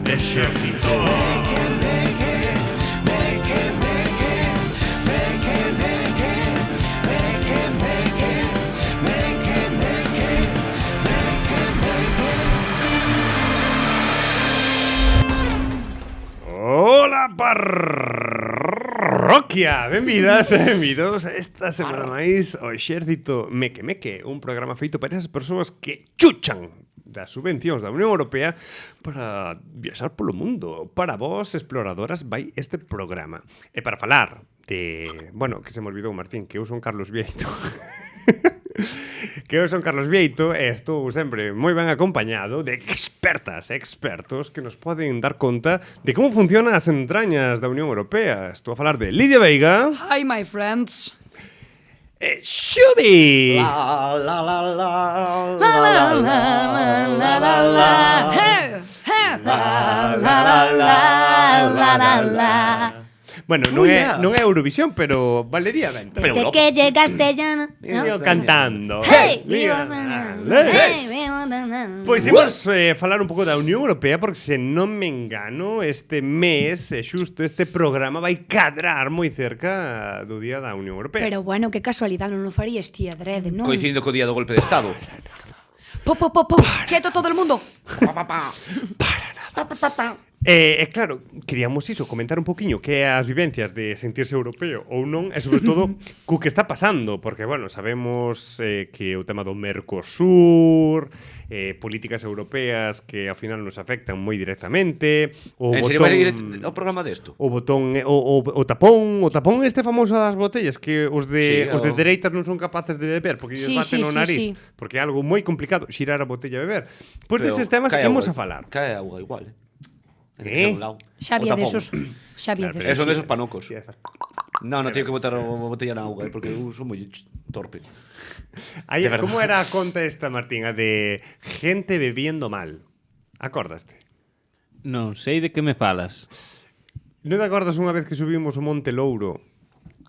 Exército. Hola, parroquia! Benvidas e benvidos esta semana máis ao Exército Meque Meque, un programa feito para esas persoas que chuchan das subvencións da Unión Europea para viaxar polo mundo. Para vos, exploradoras, vai este programa. E para falar de... Bueno, que se me olvidou, Martín, que eu son Carlos Vieito. Que eu son Carlos Vieito e estou sempre moi ben acompañado de expertas e expertos que nos poden dar conta de como funcionan as entrañas da Unión Europea. Estou a falar de Lidia Veiga. Hi, my friends. Xubi. La la la la La la la la la la. Hey, hey. La la la la la la. Bueno, non é Eurovisión, pero valería ben. Pero Desde que llegaste ya no. cantando. Hey, Pois imos falar un pouco da Unión Europea, porque se non me engano, este mes, xusto este programa vai cadrar moi cerca do Día da Unión Europea. Pero bueno, que casualidade, non o farías ti adrede, non? Coincidindo co día do golpe de Estado. Po, quieto todo el mundo. Claro, queríamos iso, comentar un poquinho que é as vivencias de sentirse europeo ou non, e sobre todo co que está pasando, porque, bueno, sabemos que o tema do Mercosur, políticas europeas que ao final nos afectan moi directamente, o En serio, botón... vai ir o programa desto? O botón, o tapón este famoso das botellas que os de dereitas non son capaces de beber porque lles baten no nariz, porque é algo moi complicado xirar a botella a beber. Pois deses temas que imos a falar. Cae agua igual, Xa había desos. Xa había desos. Son desos panocos. Non teño que botar a botella na auga, porque eu son moi torpe. Aí, como era a conta esta, Martín? A de gente bebiendo mal. Acordaste? Non sei de que me falas. Non te acordas unha vez que subimos o Monte Louro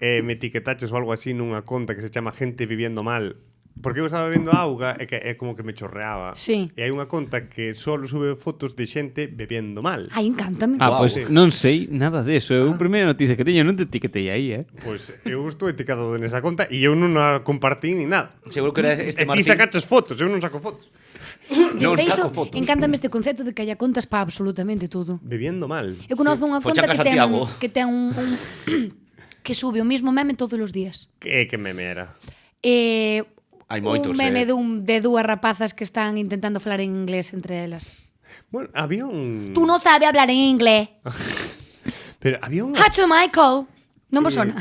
e me etiquetaches ou algo así nunha conta que se chama Gente Viviendo Mal? Porque eu estaba vendo auga e que é como que me chorreaba. Sí. E hai unha conta que solo sube fotos de xente bebendo mal. Ai, encántame. Pois non sei nada deso. Eu a primeira noticia que teño non te etiquetei aí, Pois eu estou etiquetado nesa conta e eu non a compartí ni nada. Seguro que era este E ti Martín. sacaches fotos, eu non saco fotos. Non De saco feito, fotos. encántame este concepto de que haya contas para absolutamente todo. Bebiendo mal. Eu conozco unha conta Fochaca que ten un que sube o mismo meme todos os días. Que meme era? Hai moitos, un meme de dúas rapazas que están intentando falar en inglés entre elas. Bueno, había un... Tú non sabes hablar en inglés. Pero había unha... Hacho Michael. Non vos sona?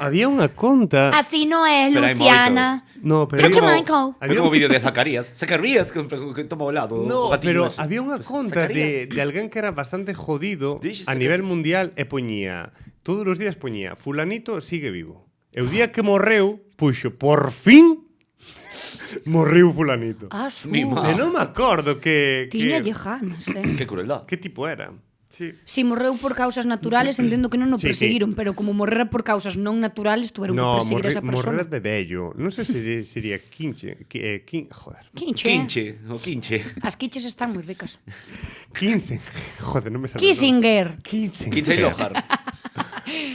Había unha conta... Así no es, Pero hai Luciana. No, pero... Hacho Michael. Había como vídeo de Zacarías. Zacarías que toma ao lado. No, o gatiño pero ese. había unha conta de alguén que era bastante jodido Dixes a nivel mundial e poñía... Todos os días poñía, fulanito sigue vivo. E o día que morreu, puxo, por fin... Morreu fulanito. Ah, su. Mi má. E non me acordo que... Tiña llejanas, Que crueldad. Que tipo era? Sí. Si morreu por causas naturales, entendo que non o Sí, perseguiron, pero como morrera por causas non naturales, tuveron que perseguir a esa persona. morrer de vello. Non sei se sería quinche. Joder. Quinche. Quinche. As quiches están moi ricas. Quince. Joder, non me sale. Kissinger. Quince. Quinche e Lohar.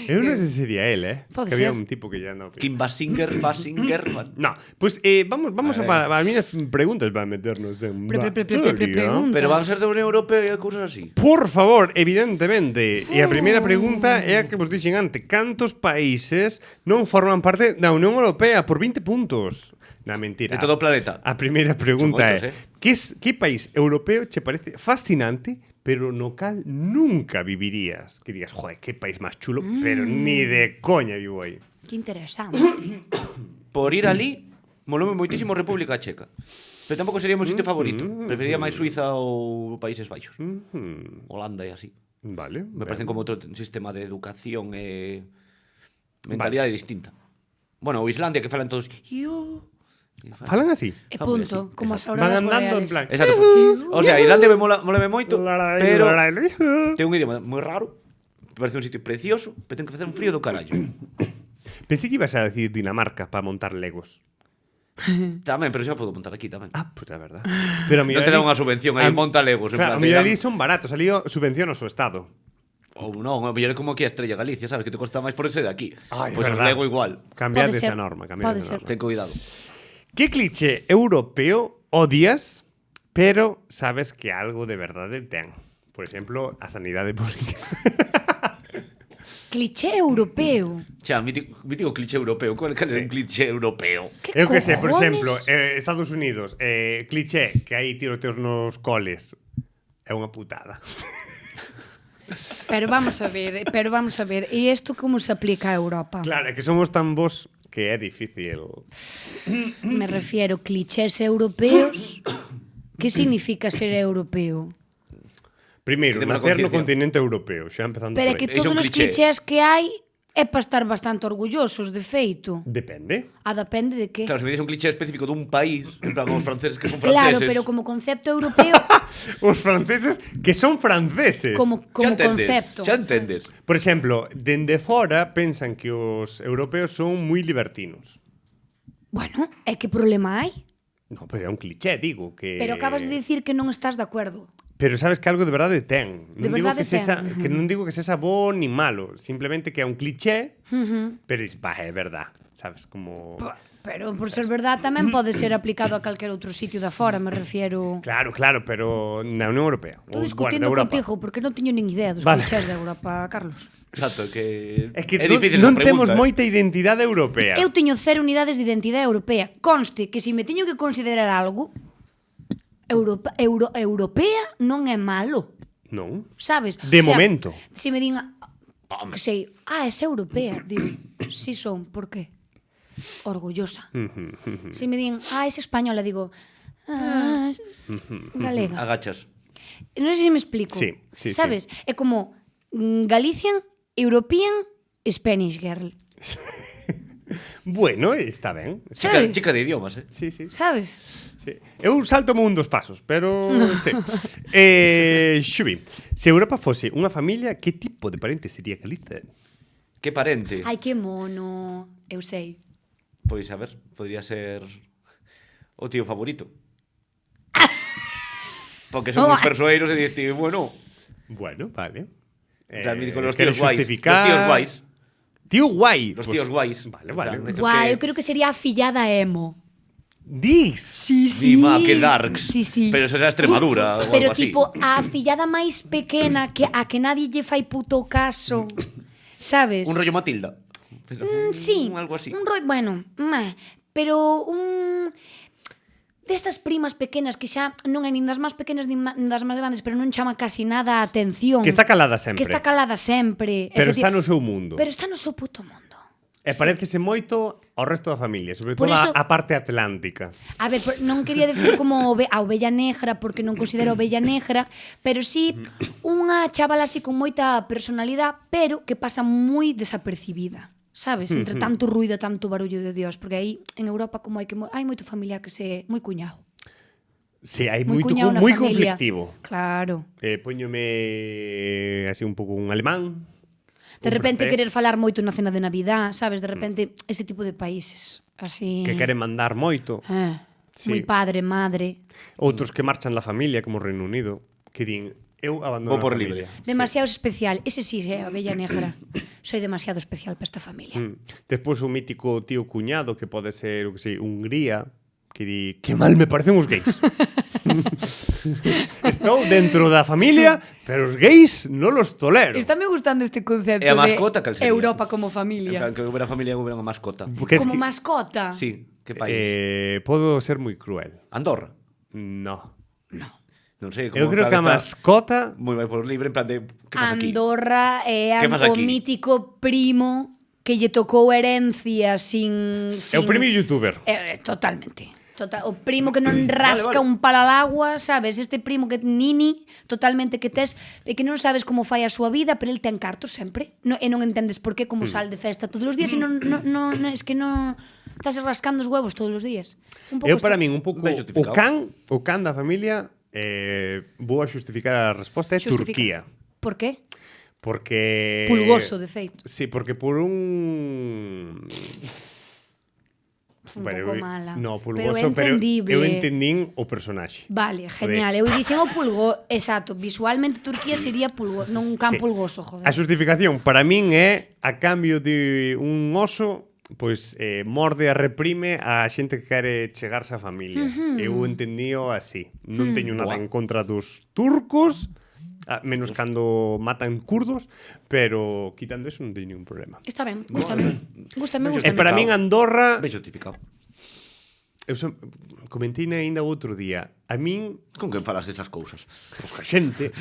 Eu non sei se sería él, Pode que había ser. un tipo que ya no... Kim Basinger. No, pues vamos a miñas preguntas para meternos en Pregunta. Pero van ser da Unión Europea e cousas así. Por favor, evidentemente. E a primeira pregunta é a que vos dixen antes. Cantos países non forman parte da Unión Europea por 20 puntos? Na mentira. De todo o planeta. A primeira pregunta Son moitos, é que país europeo che parece fascinante pero no cal nunca vivirías? Que digas, joder, que país máis chulo, pero ni de coña vivo aí. Que interesante. Por ir ali, moloume moitísimo República Checa. Pero tampouco sería o meu sitio favorito. Preferiría máis Suiza ou Países Baixos. Holanda e así. Vale. Me parecen como outro sistema de educación e mentalidade distinta. Bueno, ou Islandia, que falan todos... Falan así. E punto, como as Van auroras andando en boreales. plan. Exacto. O sea, Islandia me mola moito, pero ten un idioma moi raro. Me parece un sitio precioso, pero ten que facer un frío do carallo. Pensei que ibas a decir Dinamarca para montar legos. Tamén, pero xa podo montar aquí tamén. Ah, pues é verdad. Pero a Non te dan unha subvención aí, monta legos. En Claro, a plan, mellor de- ali son baratos, ali subvencionan o seu estado. Ou non, a mellor é como aquí a Estrella Galicia, sabes? Que te costa máis por ese de aquí. Ai, Pois os verdad. Lego igual. Cambiar Pode esa ser, norma, cambiar pode esa ser. norma. Ten cuidado. Que cliché europeo odias, pero sabes que algo de verdade ten? Por exemplo, a sanidade pública. Cliché europeo. Xa, mítico cliché europeo. Cal é un cliché europeo? Que Eu que sei, por cojones? exemplo, Estados Unidos, cliché que hai tiroteos nos coles. É unha putada. Pero vamos a ver. E isto como se aplica a Europa? Claro, é que somos tan vos que é difícil. Me refiero clichés europeos. Que significa ser europeo? Primeiro, Que temos a nacer no conciencia. continente europeo, xa empezando Pero é por que aí. Ese é todos un os cliché. clichés que hai é para estar bastante orgullosos, de feito. Depende. Depende de que. Claro, se me dices un cliché específico dun país, en plan, os franceses que son Claro, franceses. pero como concepto europeo, Os franceses que son franceses. como Xa entendes, concepto. xa entendes. Por exemplo, dende fora pensan que os europeos son moi libertinos. Bueno, é que problema hai? No, pero é un cliché, digo, que... Pero acabas de dicir que non estás de acuerdo. Pero sabes que algo de verdade ten. De Non digo verdade que sexa, ten. que non digo que sexa bo ni malo, simplemente que é un cliché, pero dices, é verdad, sabes, como... Pero por ser verdad tamén pode ser aplicado a calquer outro sitio da fora, me refiero. Claro, pero na Unión Europea. Estou ou, discutindo da Europa. contigo porque non teño nin idea dos Vale. clichés da Europa, Carlos. Exacto, que É que é difícil non esa temos pregunta, moita identidade europea. Eu teño 0 unidades de identidade europea. Conste que se me teño que considerar algo, europea non é malo. Non? Sabes? De momento. Se me din, que sei, és europea, digo, si son, por qué? Orgullosa. Se me din, és española, digo, galega. agachas. Non sei se me explico. Sí, sí, Sabes? É como Galician, European, Spanish girl. Bueno, está ben. Sabes? Chica de idiomas, Sí, sí. Sabes? Sí. Eu salto un dos pasos, pero sí. Xubi, se Europa fose unha familia, que tipo de parente sería Galiza? Que parente? Ai, que mono. Eu sei. Pois, a ver, podría ser o tío favorito. Porque son uns persoeiros e dices, bueno, Bueno, vale. con los queres tíos guais. justificar- Los tíos guais. Tío guai. Los Pues, tíos guais. Vale, En vale. plan, estos Guai, que- eu creo que sería a fillada emo. Dis. Sí, Dima, que darks. Sí, sí. Pero eso era Extremadura ou Pero algo así. tipo, a fillada máis pequena que a que nadie lle fai puto caso. Sabes? Un rollo Matilda. Sí. Algo así. Un rollo, bueno, pero un destas primas pequenas que xa non é nin das máis pequenas nin das máis grandes, pero non chama casi nada a atención. Que está calada sempre. Que está calada sempre. Pero Efecti- está no seu mundo. Pero está no seu puto mundo. E parécese moito ao resto da familia, sobre Por todo iso- a parte atlántica. A ver, non quería decir como a ovella negra, porque non considero a ovella negra, pero sí unha chavala así con moita personalidade, pero que pasa moi desapercibida. Sabes? Entre tanto ruido, tanto barullo de Dios, porque aí en Europa como hai moito familiar que se moi cuñado. Sí, hai Moi moito cuñado na moi familia. conflictivo. Claro. Póñome así un pouco un alemán. De un repente francés, querer falar moito na cena de Navidad, sabes? De repente ese tipo de países. Así. que queren mandar moito. Sí. Moi padre, madre. Outros que marchan da familia, como o Reino Unido, que din, eu abandono Vou por a familia. libre. Demasiado especial. Ese sí, a ovella negra. Soy demasiado especial para esta familia. Despois o mítico tío cuñado, que pode ser, o que sei, Hungría, que di, que mal me parecen os gays. Estou dentro da familia, pero os gays non los tolero. Estáme gustando este concepto E a mascota, cal de sería? Europa como En familia. plan, que hubiera familia, que hubiera unha mascota. Porque es Como que, mascota. Sí, que país? podo ser moi cruel. Andorra. No. Non sei, como Eu creo en que a plan mascota... moi vai por libre, en plan de, que pasa aquí? Andorra é Que pasa o aquí? mítico primo que lle tocou herencia sin... É o primo youtuber. Totalmente. O primo que non rasca vale. un palo al agua, sabes? Este primo que nini, totalmente que tes, e que non sabes como fai a súa vida, pero el ten cartos sempre. E non entendes por qué como sal de festa todos os días e non, es que non estás rascando os huevos todos os días. Un pouco Eu para isto. min un pouco Ben justificado. o can da familia vou a xustificar a resposta é Xustifica. Turquía. Por qué? Porque Pulgoso, de feito. Sí, porque por un un pouco mala. No, pero é pulgoso, pero entendible. eu entendín o personaxe. Vale, genial. Eu dixen o pulgo, exacto, visualmente Turquía sería pulgo, non un can Sí. pulgoso, joder. A justificación para min é a cambio de un oso pois morde e reprime a xente que quere chegarse á familia. Eu entendío así. Non teño nada en contra dos turcos, menos cando matan kurdos, pero quitando eso non teño ningún problema. Está ben, gústame. Gústame, E gústame. para min Andorra, Ben justificado. eu comentei aínda outro día, a min, Con quen falas desas cousas? pois a xente,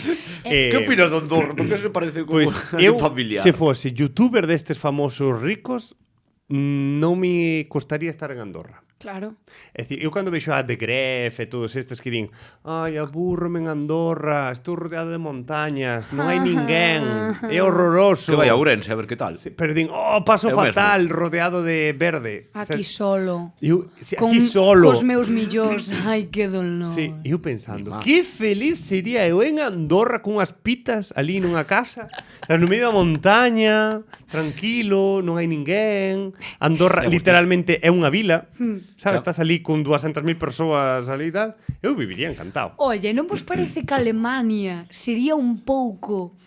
Que opinas de Andorra? Porque se parece como pois eu, eu, familiar. se fose youtuber destes famosos ricos, non me costaría estar en Andorra. Claro. É dicir, eu cando vexo a The Gref e todos estes que din ai, aburrome en Andorra, estou rodeado de montañas, non hai ninguén, é horroroso. Que vai a Ourense, a ver que tal. Sí, pero din, oh, paso É o fatal, rodeado de verde. Aquí O sea, solo. eu, si, aquí solo. Cos meus millóns. Ai, que dolor. Sí, eu pensando, que feliz sería eu en Andorra cunhas pitas ali nunha casa, no medio da montaña, tranquilo, non hai ninguén. Andorra literalmente é unha vila, sabes, estás ali con 200.000 persoas ali e tal. Eu viviría encantado. Oye, non vos parece que Alemania sería un pouco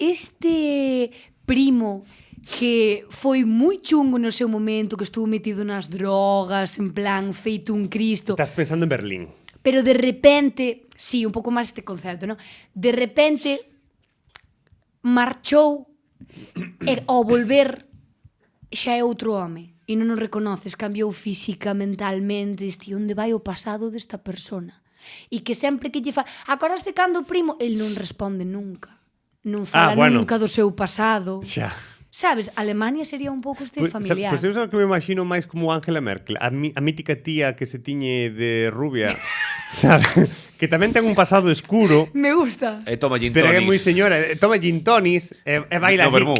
este primo que foi moi chungo no seu momento, que estuvo metido nas drogas, en plan, feito un Cristo, Estás pensando en Berlín. pero de repente, sí, un pouco máis este concepto, ¿no? De repente marchou e ao volver xa é outro home e non o reconoces, cambiou física, mentalmente, este onde vai o pasado desta persona. E que sempre que lle fa, acordaste cando o primo, el non responde nunca. Non fala bueno. nunca do seu pasado. Xa. Sabes, Alemania sería un pouco este familiar. Pois eu sabe que me imagino máis como Angela Merkel, a mítica tía que se tiñe de rubia, sabe? Que tamén ten un pasado escuro, Me gusta. E toma gin pero é tonis. moi señora, toma gin tonis e baila No así. vermú.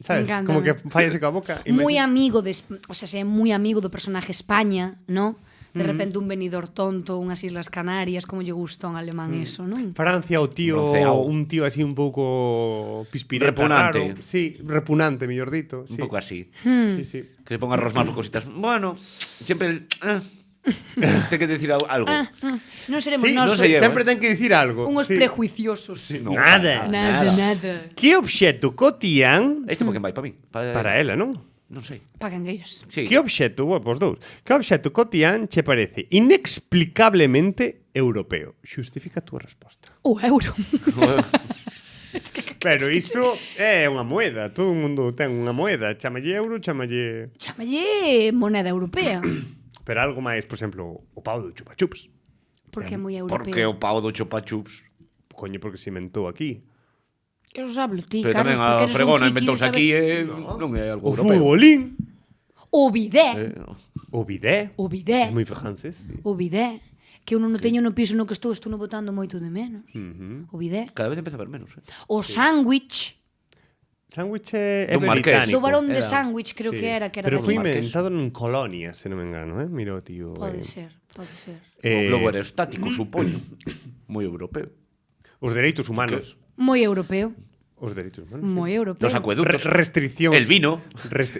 Sabes? Me encanta. Como que fai así coa boca. Moi amigo de, o sea, é moi amigo do personaje España, ¿no? De repente un venidor tonto, unhas Islas Canarias, como lle gusta un alemán eso, non? Francia, o tío, Bronceado. un tío así un pouco pispireta, Repugnante. raro. Sí, repugnante, mellor dito. Un Sí. pouco así. Sí, sí. Que se ponga a rosmar por cositas. Bueno, sempre ten que decir algo. Non seremos Sí, nós non se lleva, sempre ten que dicir algo. unhos sí. prejuiciosos. No, Nada. Nada. Que obxecto cotián Este porque vai para mí. para ela, non? Non sei. Pagangueiras. Sí. Que obxecto, os dous, que obxecto cotián che parece inexplicablemente europeo? Xustifica a túa resposta. O euro. Pero isto é unha moeda, todo o mundo ten unha moeda, chamalle euro, chamalle... Chámalle moneda europea. Pero algo máis, por exemplo, o pau do chupa-chups. Porque é moi europeo. Porque o pau do chupa-chups. Coño, porque se inventou aquí. Eso sablo ti, Pero Carlos, tamén porque a eres fregona un friki inventouse de saber- aquí e non é algo O europeo. futbolín. O bidé. O bidé. O bidé. É moi francés. Sí. O bidé. Que eu non o teño no piso no que estou botando moito de menos. O bidé. Cada vez empeza a ver menos. O sándwich. Sándwich é Dun marqués. británico. Do varón de Era- sándwich, creo que era Pero de foi allí. inventado en Colonia, se non me engano, Mira o tío. Pode ser, pode ser. O globo aerostático, supoño. Moi europeo. Os dereitos humanos. Moi europeo. Os dereitos humanos. Moi europeo. Los acueductos. Restriccións. El vino.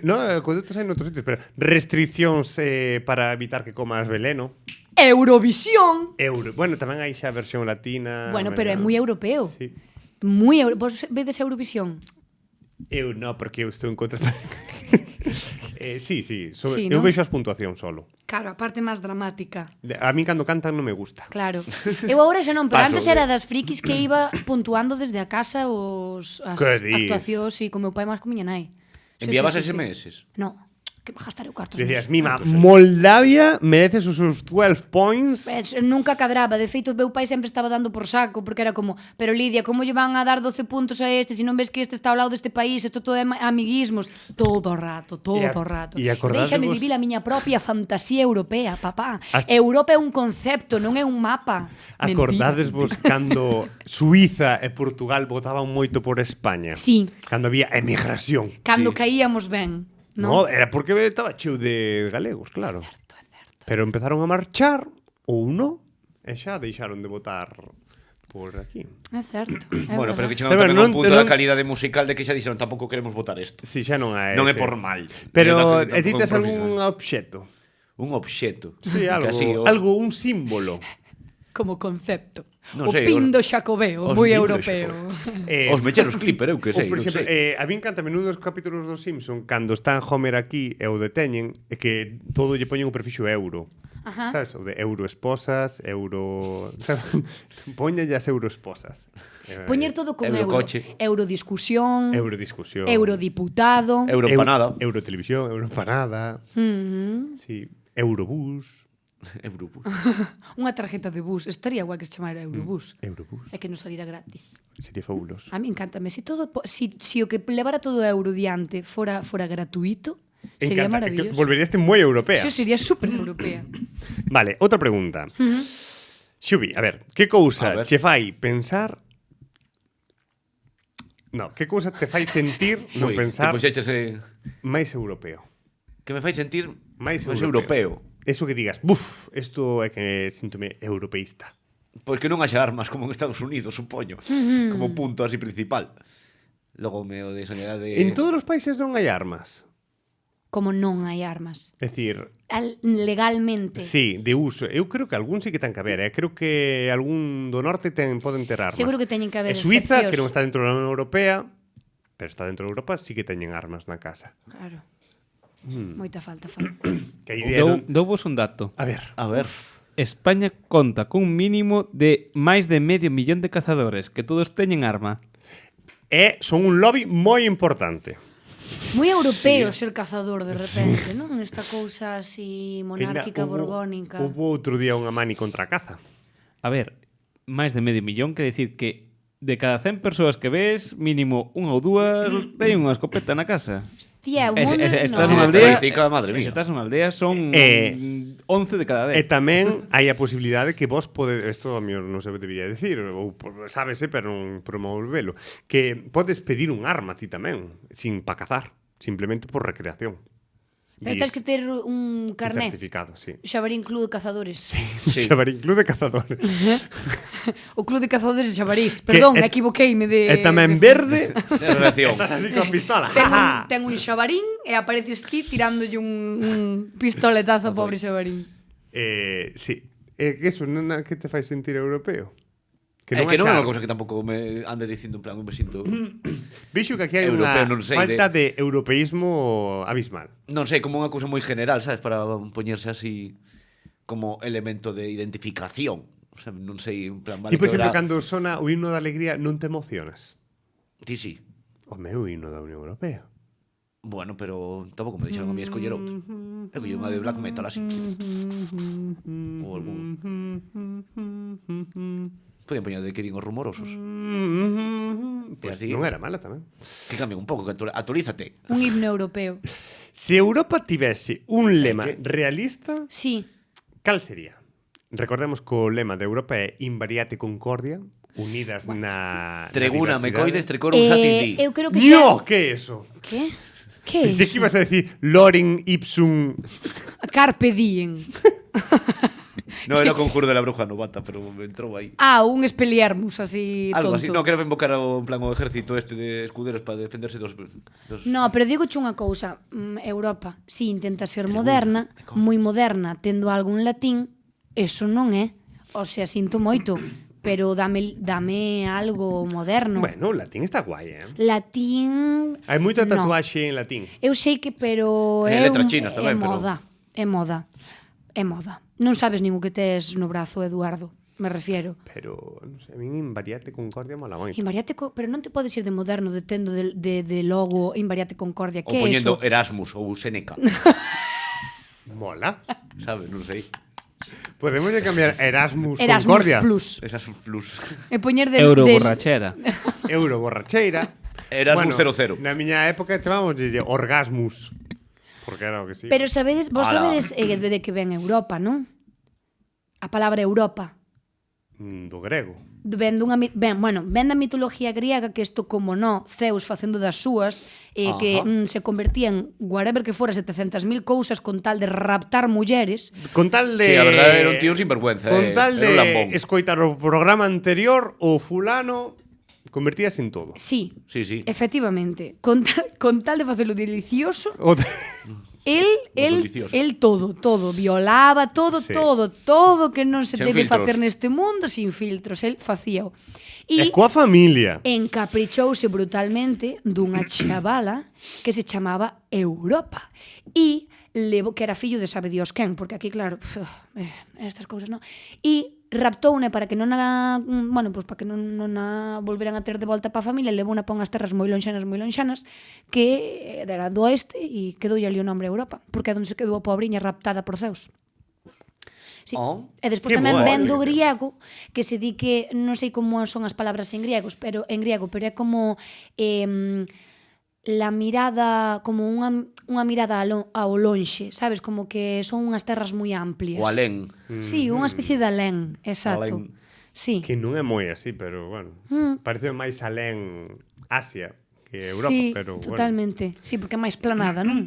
No, acueductos hai noutros sitios, pero restriccións para evitar que comas veleno. Eurovisión. Bueno, tamén hai xa a versión latina. Bueno, pero é moi europeo. Sí. Vos vedes Eurovisión? Eu non, porque eu estou en contra. Sí. Sí, Eu ¿no? vexo as puntuacións solo. Claro, a parte máis dramática. A mí cando cantan non me gusta. Claro. Eu agora xa non, pero Paso antes de- era das frikis que iba puntuando desde a casa as Que dis? actuacións e con meu pai máis con miña nai. Enviabas SMS? No, que gastar eu cartos. Decías, nos. mima, Moldavia merece os seus 12 points. Nunca cadraba. De feito, meu pai sempre estaba dando por saco, porque era como, pero Lidia, como lle van a dar 12 puntos a este se non ves que este está ao lado deste país, isto todo é amiguismos. Todo o rato, todo o rato. e acordádevos- Déixame vivir a miña propia fantasía europea, papá. A- Europa é un concepto, non é un mapa. Acordadesvos cando Suiza e Portugal votaban moito por España? Sí. Cando había emigración. Cando Sí. caíamos ben. No, era porque estaba cheo de galegos, claro. Certo, é certo. Pero empezaron a marchar ou non, e xa deixaron de votar por aquí. É certo. Bueno, pero que chegaron Pero tamén a non- un punto da non- calidade musical de que xa dixeron tampouco queremos votar isto. Si, xa non é Non é ese. por mal. Pero, É e ti tes tampouco algún profesional. obxecto? un obxeto. Sí, un símbolo. Como concepto. Non O sei, pindo xacobeo, os moi pindo europeo. Os mecheros Clipper, eu que sei, Por non exemplo, sei. a mí encanta a menudo os capítulos dos Simpson cando están Homer aquí e o deteñen e que todo lle poñen o prefixo euro. Ajá. Sabes? O de euroesposas, sabes? Póñalle as euroesposas. Poñer todo con euro. Eurocoche. Eurodiscusión, Eurodiscusión. eurodiputado. Euroempanada. Eurotelevisión, euroempanada. Sí, Eurobús. Eurobús. Unha tarjeta de bus. Estaría guai que se chamara Eurobús. Eurobús. E que nos salira gratis. Sería fabuloso. A mí encántame. Si o que levara todo euro diante fora gratuito, sería maravilloso. Volverías moi europea. Eso sería super europea. Vale, outra pregunta. Xubi, a ver, que cousa A ver. che fai pensar... No, que cousa te fai sentir non Ui, pensar te puxéchese... máis europeo? Que me fai sentir Máis máis europeo. europeo. Eso que digas, buf, isto é que síntome europeísta. Pois que non haxa armas como en Estados Unidos, supoño. Como punto así principal. Logo me o de sanidade... En todos os países non hai armas. Como non hai armas. É dicir, Legalmente. sí, de uso. Eu creo que algún sí que ten que haber, creo que algún do norte poden ter armas. Seguro que teñen que haber E Suiza, excepcións. que non está dentro da Unión Europea, pero está dentro da Europa, sí que teñen armas na casa. Claro. Moita falta. Que a idea non... Douvos un dato. A ver, A ver... España conta cun mínimo de máis de medio millón de cazadores que todos teñen arma. son un lobby moi importante. Moi europeo ser cazador de repente, non? Esta cousa así Que ainda monárquica, borbónica. Hubo outro día unha mani contra a caza. A ver, máis de medio millón quer decir que de cada 100 persoas que ves, mínimo unha ou dúas teñen unha escopeta na casa. Tía, o Ese- mundo... ese- estás no. nunha aldea, Estadística, madre mía. se estás nunha aldea son 11 de cada E 10. tamén hai a posibilidade que vos pode, isto a mí non se debería decir, ou sábese, pero non promovelo, que podes pedir un arma ti tamén, sin pa cazar, simplemente por recreación. Pero tens que ter un carné. certificado, sí. Xabarín Club de Cazadores. Sí. Xabarín Club de Cazadores. O Club de Cazadores de Xabarís. Perdón, Que- equivoqueime de... E tamén verde, De relación. estás así con pistola. Ten un xabarín e apareces ti tirándolle un pistoletazo ao pobre xabarín. Sí. Que eso, que te fai sentir europeo? Que non é haxa unha cousa que tampouco me ande dicindo en plan un besito. Vixo que aquí hai Europeo, unha non sei, falta de europeísmo abismal. Non sei, como unha cousa moi general, sabes, para poñerse así como elemento de identificación. O sea, non sei, en plan, vale, Ti, por que exemplo, habrá- cando sona o himno da alegría, non te emocionas? Ti sí. O meu himno da Unión Europea. Bueno, pero tampouco me deixaron a mí escoller outro. Eu collí unha de black metal así. Ou algún... Podían poñer de que din os rumorosos. Pues así- non era mala tamén. Que cambien un pouco, que actualízate. Un himno europeo. Se Europa tivese un lema que? realista, Sí. cal sería? Recordemos que o lema de Europa é Invariate Concordia, unidas na Treguna, na me diversidade. coides, trecorum satis di. Eu creo que ¡No! ¿Qué é eso? Que? Que é Pensé que iso? ibas a decir Lorem Ipsum. Carpe diem. No, era o conjuro de la bruja novata, pero me entrou aí. Ah, un Expelliarmus así Algo tonto. así, no, quero invocar o, en plan, o ejército este de escuderos para defenderse dos... No, pero digo unha cousa, Europa, si intenta ser moderna, moi moderna, tendo algo en latín, eso non é. O sea, sinto moito, pero dame algo moderno. Bueno, o latín está guai, Latín... Hai moita no. tatuaxe en latín. Eu sei que, pero E é letras chinas tamén, é pero- moda, é moda. É moda. Non sabes nin o que tes no brazo, Eduardo, me refiero. Pero, non sei, a min Invariate Concordia mola moito. Invariate, pero non te podes ir de moderno detendo de logo Invariate Concordia. Ou Que é poñendo eso? Erasmus ou Seneca. Mola. Sabes, non sei. Podemos cambiar Erasmus Erasmus Concordia. Plus. Esas plus. E poñer de... Euro del- borrachera. Euro borracheira. Erasmus 00. Na miña época chamamos de Orgasmus. Porque era o que sí. Pero sabedes, vos Ala. sabedes de que ven Europa, non? A palabra Europa. Do grego. Ven da mitología griega que isto como no, Zeus facendo das súas que Ajá. se convertían whatever que fora 700.000 cousas con tal de raptar mulleres. Con tal de... Sí, a verdade era un tío sinvergüenza. Con tal era un lambón. de escoitar o programa anterior, o fulano convertíase en todo. Sí, Sí, sí. efectivamente. Con tal de facelo delicioso, O delicioso. El todo, violaba todo, Sí. todo que non se Sen debe filtros. facer neste mundo, sin filtros, el facíao. E E coa familia. encaprichouse brutalmente dunha chavala que se chamaba Europa. E levo que era fillo de sabe Dios quen, porque aquí claro, estas cousas, non. E raptoune para que non a, bueno, pues para que non a volveran a ter de volta pa a familia, levouna pa unhas terras moi lonxanas, que era do oeste e quedoulle ali o nombre Europa, porque é onde se quedou a pobriña raptada por Zeus. Sí. Oh, E despois que tamén boa, ven do Olga. griego, que se di que non sei como son as palabras en griego, pero é como la mirada, como unha mirada ao lonxe, sabes, como que son unhas terras moi amplias. O alén. Sí, unha especie de alén, exacto. Alén. Sí. Que non é moi así, pero bueno. Parece máis alén Asia que Europa, sí, pero bueno. totalmente. Sí, porque é máis planada, non?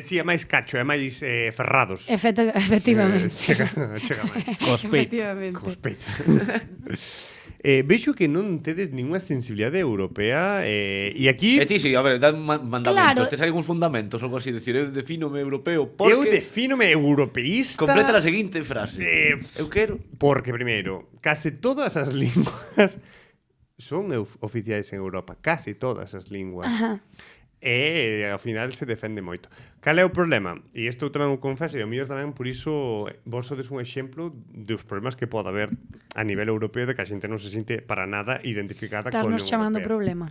Sí, é máis cacho, é máis ferrados. Efectivamente. Chega máis. Cos peitos. Efectivamente. Cos peitos. Vexo que non tedes ninguna sensibilidade europea e aquí E ti, sí, a ver, dan mandamentos. Claro. Tes algúns fundamentos, algo así, decir, eu defínome europeo porque... eu defínome europeísta. Completa a seguinte frase. Eu quero... Porque, primeiro, case todas as linguas son oficiais en Europa. Case todas as linguas. Ajá. E, ao final, se defende moito. Cal é o problema? E isto tamén o confeso, e o mío tamén, por iso, vos sodes un exemplo dos problemas que pode haber a nivel europeo de que a xente non se sinte para nada identificada con a Estás nos Unión chamando Europea. problema.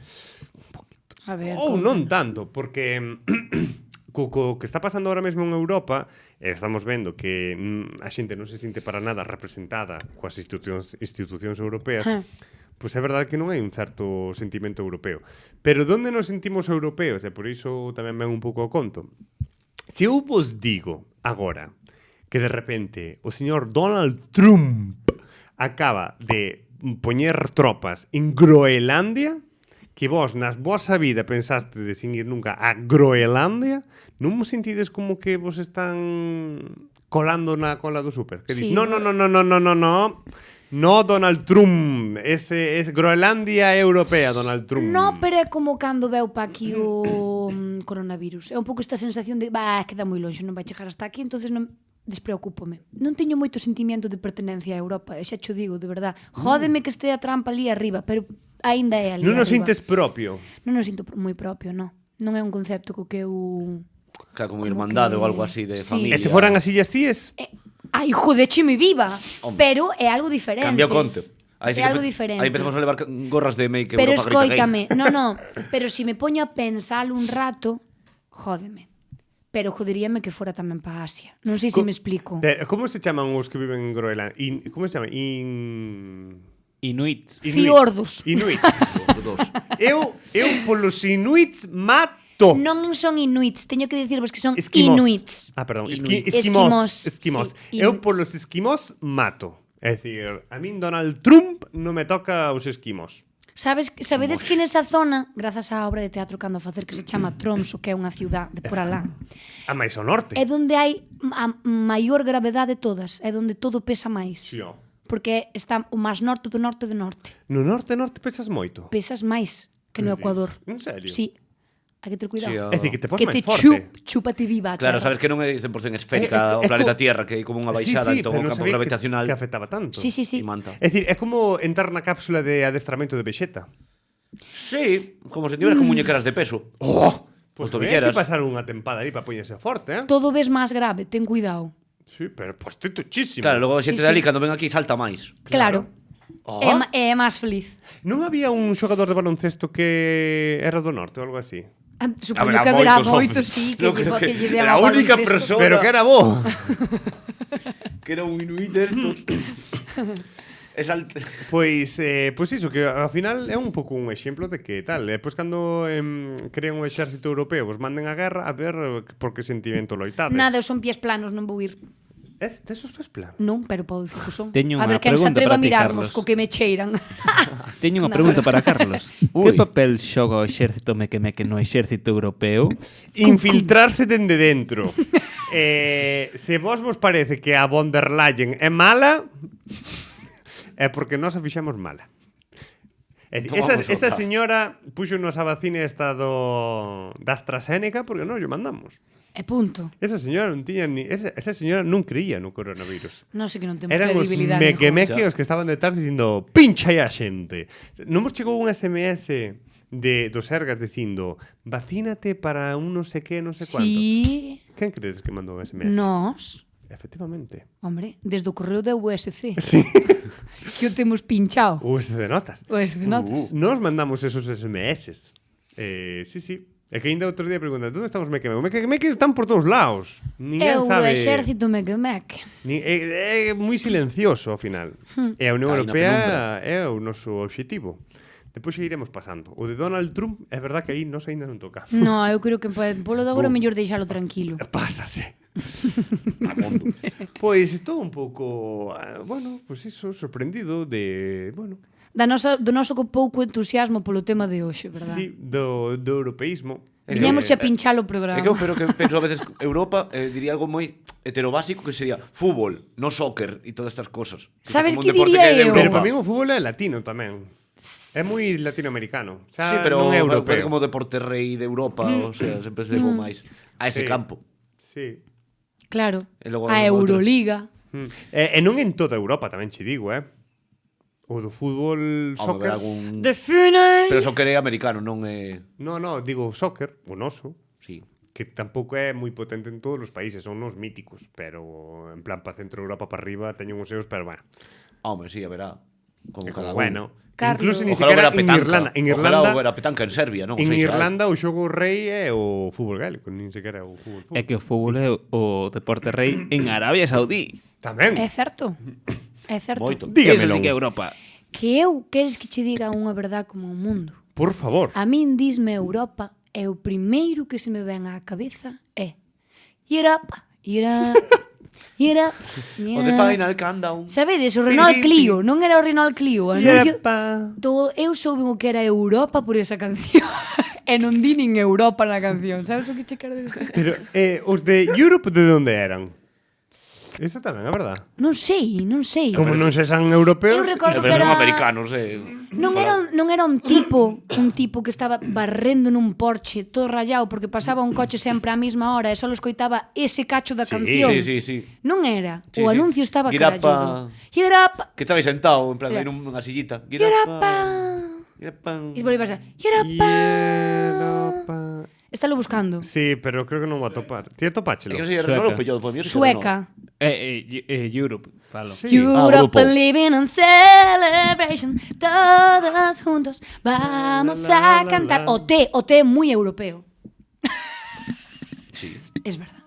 A ver, Ou conta. non tanto, porque co que está pasando ahora mesmo en Europa, estamos vendo que a xente non se sinte para nada representada coas institucións europeas, pois é verdade que non hai un certo sentimento europeo. Pero onde nos sentimos europeos? E por iso tamén ven un pouco ao conto. Se eu vos digo agora que de repente o señor Donald Trump acaba de poñer tropas en Groenlandia, que vos nas vosa vida pensaste de sin ir nunca a Groenlandia, non vos sentides como que vos están colando na cola do súper? Que Sí. dis, no, Donald Trump, ese Groenlandia europea, Donald Trump. No, pero é como cando veu pa aquí o coronavirus. É un pouco esta sensación de, queda moi longe, non vai chegar hasta aquí, entonces non despreocúpome. Non teño moito sentimiento de pertenencia a Europa, e xa cho digo, de verdad. Jódeme que este a Trump ali arriba, pero aínda é ali Non arriba. nos sintes propio. Non o sinto moi propio, non. Non é un concepto co que eu... Claro, como Como irmandade que- ou algo así de Sí. familia. E se foran as illas tíes? Ai, jodécheme viva! Home. Pero é algo diferente. Cambia o conte. É algo diferente. Aí empezamos a levar gorras de Make Pero Europa grita gay. escoítame, no, pero si me poño a pensar un rato, jódeme. Pero joderíame que fora tamén pa Asia. Non sei se me explico. Como se chaman os que viven en Groenlandia? Como se chama? Inuits. Fiordos. Inuits. Dos. eu polos inuits mato. Non son inuits, teño que dicirvos que son Esquimós. inuits. Ah, perdón. Inuit. Esquimós. Sí, Eu inuits. polos esquimós mato. É dicir, a min Donald Trump non me toca os esquimós. Sabedes que nesa zona, grazas á obra de teatro cando a facer, que se chama Tromso, que é unha ciudad de por alá, A máis ao norte. é onde hai a maior gravedade de todas, é onde todo pesa máis. Sí, ó. Porque está o máis norte do norte do norte. No norte pesas moito. Pesas máis que no Que Ecuador. dices? En serio? Sí. Hai que ter cuidado. Sí, ó. É dicir, que te pos Que máis te forte. chúpate viva a Claro, terra. sabes que non é 100% esférica o planeta Tierra, que é como unha baixada, sí, entón o pero non campo sabía gravitacional que afectaba tanto. Sí, sí, sí. e manta. É dicir, é como entrar na cápsula de adestramento de Vegeta. Sí, como se tiveras con muñequeras de peso. Oh, Ou pois tobilleras. que pasar unha tempada aí para poñerse forte, eh? Todo ves máis grave, ten cuidado. Sí, pero pues tuchísimo. Claro, logo a xente Sí, dali sí. cando ven aquí salta máis. Claro. Oh. É máis feliz. Non había un xogador de baloncesto que era do norte ou algo así? Supoño Haberá que haberá moitos, moitos, sí, Non que creo que lle era a deba única baloncesto. persona Pero que era bo. que era un inuit estos. Pois iso, que ao final é un pouco un exemplo de que tal. Pois cando crean un exército europeo, vos manden a guerra, a ver por que sentimento loitades. Nada, eu son pies planos, non vou ir. Tes os pés plan? Non, pero podo dicir que son. Teño A unha ver quen se pregunta atreva a para ti, mirarmos Carlos. co que me cheiran. Teño unha No. pregunta para Carlos. Ui. Que papel xoga o exército mequemeque no exército europeo? Infiltrarse dende dentro. Se vos parece que a von der Leyen é mala, é porque nós a fixemos mala. É dicir, Tomamos esa outra. señora puxo nos a vacina esta da AstraZeneca porque non lle mandamos. E punto. Esa señora non tiña ni... Esa señora non creía no coronavirus. Non sei que non temos Eran os credibilidade. mequemeque os que estaban detrás dicindo pincha aí a xente. Non vos chegou un SMS do Sergas dicindo vacínate para un non sei que, non sei cuánto. Sí. Quen credes que mandou un SMS? Nós, Efectivamente. hombre, desde o correo da USC, Sí. que o temos pinchado. USC de notas. USC de notas. Nos mandamos esos SMS. Sí. É que ainda outro día preguntan, onde están os mequemeque? Os mequemeque están por todos lados. Ninguén Eu o sabe. exército mequemeque. É moi silencioso ao final. E a Unión Está aí na Europea é o noso obxectivo. Depois iremos pasando. O de Donald Trump é verdad que aí nos ainda non toca. No, eu creo que polo de agora mellor deixalo tranquilo. Pásase. Pois estou un pouco, bueno, pois iso, sorprendido de, bueno, Do noso pouco entusiasmo polo tema de hoxe, verdad? sí, do europeísmo. Viñemos a pinchar o programa. É que eu penso a veces Europa diría algo moi heterobásico que sería fútbol, no soccer e todas estas cosas. Sabes Como un que deporte diría é de eu? Pero Europa. para mí o fútbol é latino tamén. É moi latinoamericano. O sea, Sí, pero non é parece europeo. como deporte rei de Europa, o sea, sempre se levou máis a ese Sí. campo. Sí. Claro. E logo A outro. Euroliga. E non en toda Europa tamén che digo, O do fútbol Home, soccer. ver algún... The Final. Pero soccer é americano, non é... No, digo soccer, o noso, Sí. que tampouco é moi potente en todos os países, son uns míticos, pero en plan para Centro Europa para arriba teñen uns seus, pero bueno. Home, sí, a verá. Como É cada como, bueno, Carlos. incluso ni Ojalá siquiera hubiera en petanca. Irlanda, Ojalá hubiera petanca en Serbia, non? en sei, Irlanda o xogo rei é o fútbol gaélico, nin sequera o fútbol. É que o fútbol é o deporte rei en Arabia Saudí. Tamén. É certo. É certo. Moito. Eso Dígamelo. sí que é Europa. Que eu queres que che diga unha verdad como o mundo. Por favor. A min disme Europa e o primeiro que se me ven á cabeza é Europa, Europa, Europa. O de Final Countdown. Sabedes, o Renault Clio, non era o Renault Clio, o anuncio. Yepa. Eu soube o que era Europa por esa canción. E non di nin Europa na canción. Sabes o que che quero dicir? Pero os de Europe de onde eran? Eso tamén é verdad. Non sei. Como non se san europeos. Eu recordo que Pero era... non americanos, Non era un tipo que estaba barrendo nun Porsche todo rayado porque pasaba un coche sempre á mesma hora e só escoitaba ese cacho da Sí, canción. sí. Non era. Sí, O sí. anuncio estaba Girapa. caralludo. Girapa. Que estaba aí sentado, en plan, Yeah. en unha sillita. Girapa. Girapa. E volví a pasar. Girapa. Europa. Estálo buscando. Sí, pero creo que non vou a topar. Ti É atopáchelo? que non sei, Sueca. non lo pillou, pois mío sí que Sueca. Europe, falo. Sí. Europe grupo. living on celebration. Todos juntos vamos a cantar. O té é moi europeo. Sí. Es verdad.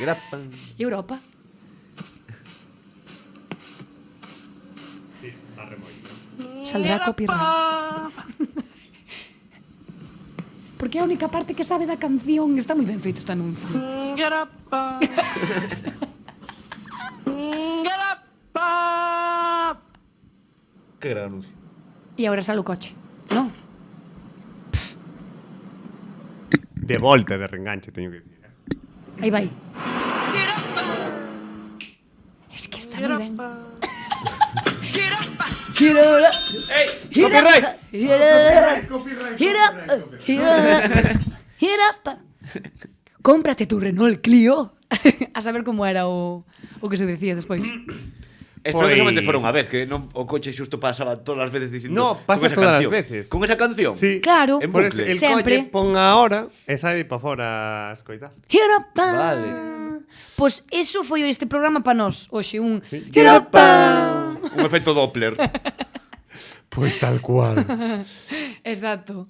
Girapa. Europa. Saldrá copyright. Porque é a única parte que sabe da canción. Está moi ben feito este anuncio. Que gran anuncio. E agora sale o coche. Non? De volta e de reenganche, teño que dicir. Aí vai. Es que está moi ben. Cómprate tu Renault Clio. A saber como era o que se decía despois. Espero Pois- que somente fora unha vez, que non o coche xusto pasaba todas as veces dicindo No, pasa con esa todas as canción. veces. Con esa canción? Sí. Claro. En Por bucle. eso el Sempre. coche pon ahora e sai para fora a escoitar. Europa. Vale. Pois eso foi este programa para nós. Hoxe un Europa. Un efecto Doppler. Pois tal cual. Exacto.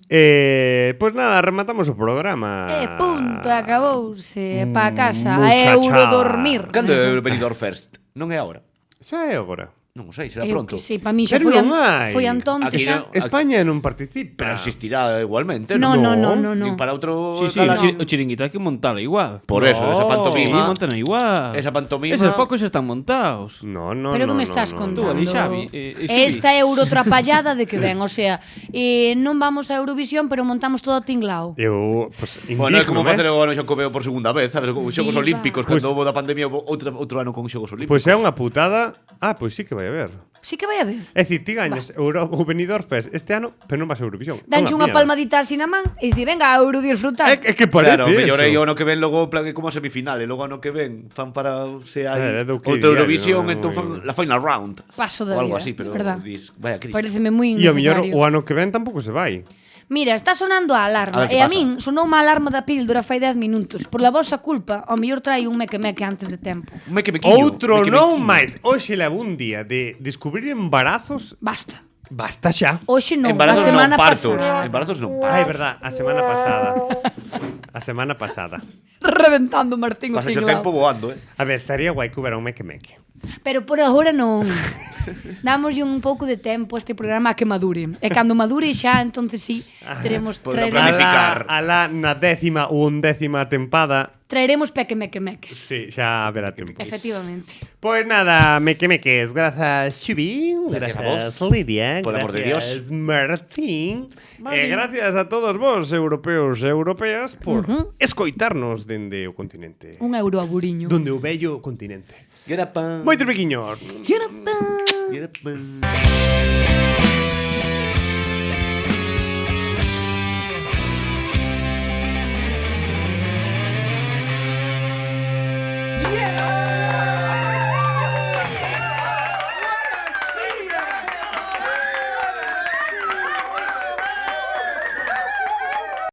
Pois nada, rematamos o programa. Punto, acabouse. Pa casa, a Muchacha. Eurodormir. Cando é o Benidorm Fest? Non é agora? Xa é agora. Non o sei, será Eu pronto. que sei, pa mí xa Pero foi, non hai. foi Antonte Aquí xa. non. España non participa. Pero existirá igualmente, No, non? no, no, no, Nin no. para outro... Sí, sí, gala- o chiringuito hai que montalo igual. Por eso, No. esa Sí, pantomima... montan igual. Esa pantomima- Esos focos xa están montados. No, no, Pero no, que me no, estás no. contando? Tú, ali, Xavi, Xavi. Esta eurotrapallada de que ven, o sea, non vamos a Eurovisión, pero montamos todo a tinglao. Eu, pues, Bueno, é como indígeno, facer o ano Xacobeo por segunda vez, sabes? Os Xogos Viva. Olímpicos, Pois- cando houve da pandemia, houve outro ano con os Xogos Olímpicos. Pois é unha putada. Pois sí que vai vai haber. Sí que vai a ver. É dicir, ti gañas o Benidorm Fest este ano, pero non vas a Eurovisión. Danche unha palmadita así na man e dice, venga, a Euro disfrutar. É que parece Claro, mellor aí eso. o ano que ven logo en plan como a semifinal, e logo ano que ven fan para se hai do que outra diario, Eurovisión, non, entón fan moi- la final round. Paso da ou algo vida, así, pero verdad. dis, vaya Cristo. Pareceme moi E o mellor innecesario. o ano que ven tampouco se vai. Mira, está sonando a A alarma ver que e a pasa. min sonou unha alarma da píldora fai 10 minutos. Por la vosa culpa, ao mellor trai un meque-meque antes de tempo. Un mequemequillo, Outro mequemequillo. non máis. Hoxe levo un día de descubrir embarazos. Basta. Basta xa. Hoxe non, a Embarazos semana non partos. pasada. Embarazos non Ah, é partos. verdad, a semana pasada. A semana pasada. Reventando Martín o Pasa o tinglao. tempo voando, A ver, estaría guai que hubiera un meque-meque. Pero por agora non. Dámoslle un pouco de tempo a este programa a que madure. E cando madure xa, entonces sí, teremos podrá traeremos, planificar. Alá na 10ª ou 11ª tempada, traeremos peque-meque-meques. sí, xa haberá tempo. Efectivamente. Pois nada, meque-meques, grazas Xubi, Gracias a grazas vos. Lidia, Por amor de gracias Martín, e gracias a todos vos, europeos e europeas, por escoitarnos dende o continente. Un euro a buriño. Donde o bello continente. Get up, Moitos bequiños. Yurapá. get up.